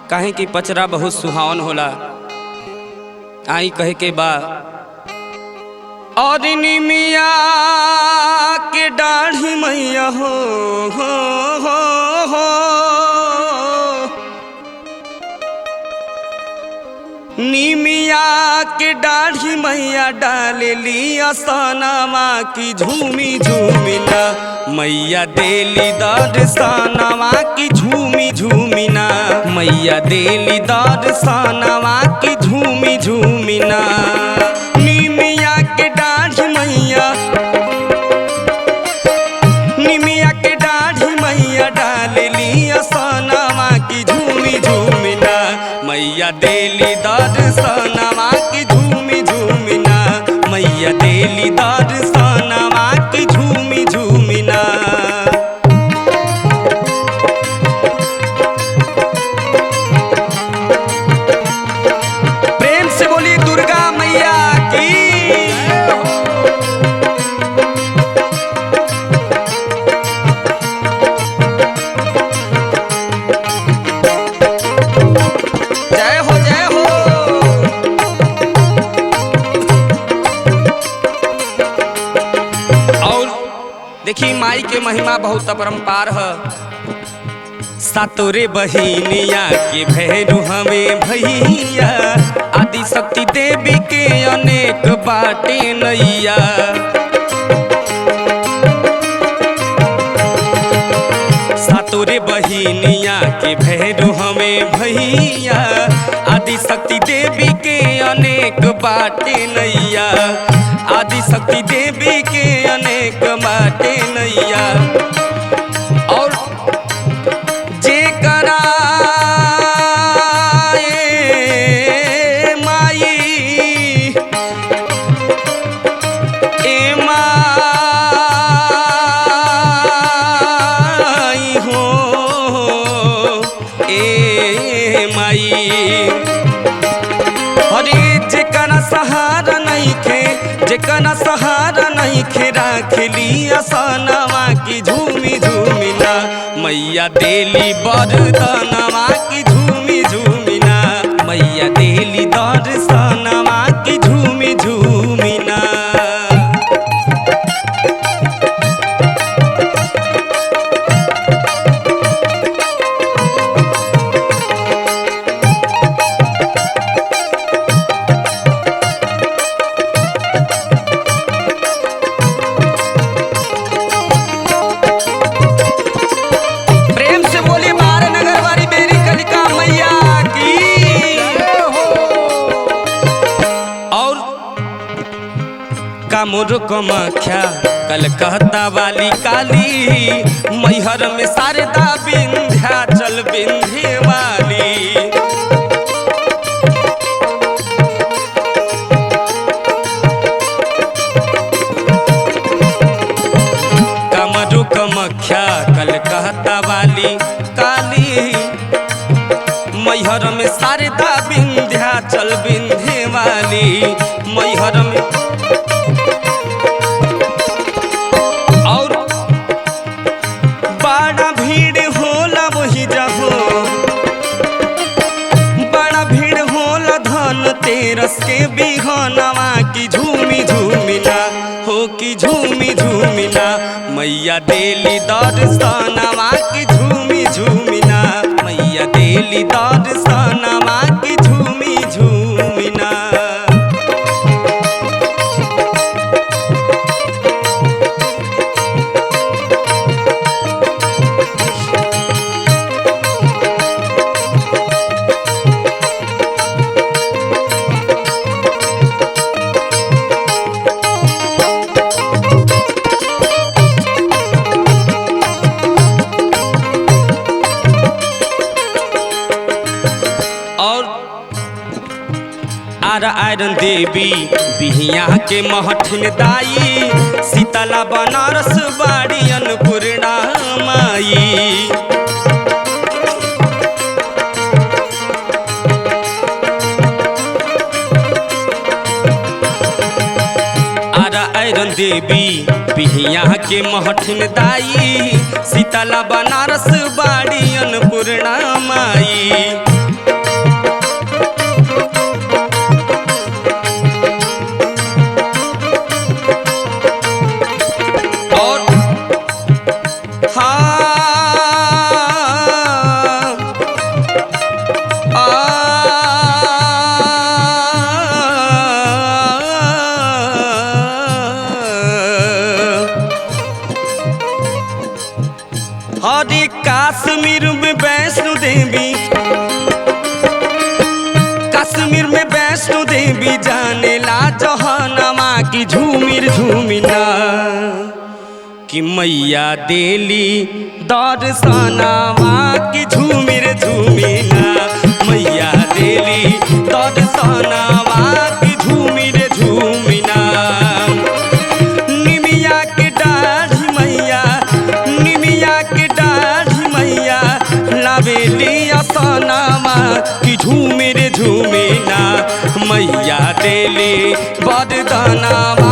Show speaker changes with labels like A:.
A: काहे कि पचरा बहुत सुहावन होला। आई कहे के बा और निमिया के डाढ़ी मैया हो निमिया के डाढ़ी मैया डालेली असनामा की झूमी झूमिना मैया देली दर्शनवा की झूमी झूमिना मैया देली दर्शनवा की झूमी झूमिना निमिया के डाढ़ी मैया निमिया के डाढ़ी मैया डालेली असनामा की झूमी झूमिना मैया देली दर्शनवा की झूमी झूमिना मैया देली दर्शनवा की झूमी झूमिना। प्रेम से बोली दुर्गा मैया की। जय हो जय हो। और देखी माई के महिमा बहुत अपरंपार है। सातोरे बहिनिया के भैरू हमें भैया आदि शक्ति देवी के अनेक बाटे नैया। सातोरे बहिनिया के भैरू हमें भैया आदि शक्ति देवी के अनेक बाटे नैया आदि शक्ति देवी के अनेक बाटे नैया। और जे करा माई हो ए माई अरे जेकरा सहारा नहीं खे जेकरा सहारा नहीं खे राखली असनवा की झूमी झूमिना मैया देली बरदनवा की झूमी झूमिना मैया देली दर्शनवा की झूमी झूमिना। कामुर कमाख्या कलकत्ता वाली काली मैहर में शारदा विंध्याचल विंध्य वाली। कामुर कमाख्या कलकत्ता वाली काली मैहर में शारदा विंध्याचल विंध्य वाली मैहर में। बड़ा भीड़ होला वही जहो बड़ा भीड़ होला धन तेरस के बिहनवा की झूमी झूमिना हो की झूमी झूमिना मैया देली दर्शनवा की झूमी झूमिना मैया देली दर्शनवा की झूमी झूमिना। आयरन देवी बिहिया के महठिन दाई शीतला बनारस बाड़ी अन्नपूर्णा माई। आयरन देवी बिहिया के महठिन दाई शीतला बनारस बाड़ी अन्नपूर्णा माई। कि झूमिर झूमिना कि मैया देली दर्शनवा कि झूमिर झूमिना मैया देली दर्शनवा कि झूमिर झूमिना निमिया के डाढ़ी मैया निमिया के डाढ़ी मैया लावेली असनामा कि झूमिर झूमिना मैया देली वरदानवा